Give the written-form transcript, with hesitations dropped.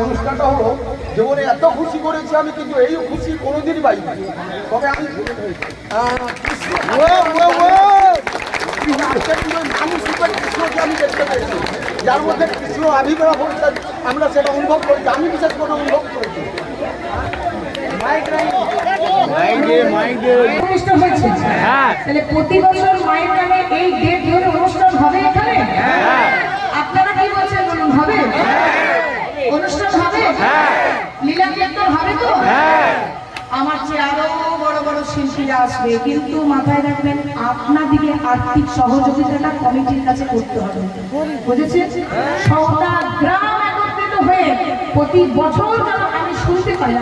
অনুষ্ঠানটা হলো জীবনে এত খুশি করেছি আমি, কিন্তু এই খুশি কোনোদিনই পাইনি। তবে আমি কৃষ্ণকে আমি দেখতে পেয়েছি, যার মধ্যে কৃষ্ণ আবির্ভাব হয়েছে, আমরা সেটা অনুভব করেছি। আমি বিশেষ করে অনুভব করেছি। প্রতি বছর মায়ের নামে এই ডেট ধরে অনুষ্ঠান হবে এখানে। আপনারা কি বলছেন বলুন, হবে? অনুষ্ঠান হবে, লীলা কীর্তন হবে তো? আমার সমাজে আরো বড় বড় শিল্পীরা আসবে, কিন্তু মাথায় রাখবেন আপনাদিকে আর্থিক সহযোগিতাটা কমিটির কাছে করতে হবে, বুঝেছেন? সৌদা গ্রাম একত্রিত হয়ে প্রতি বছর যেন আমি শুনতে পাই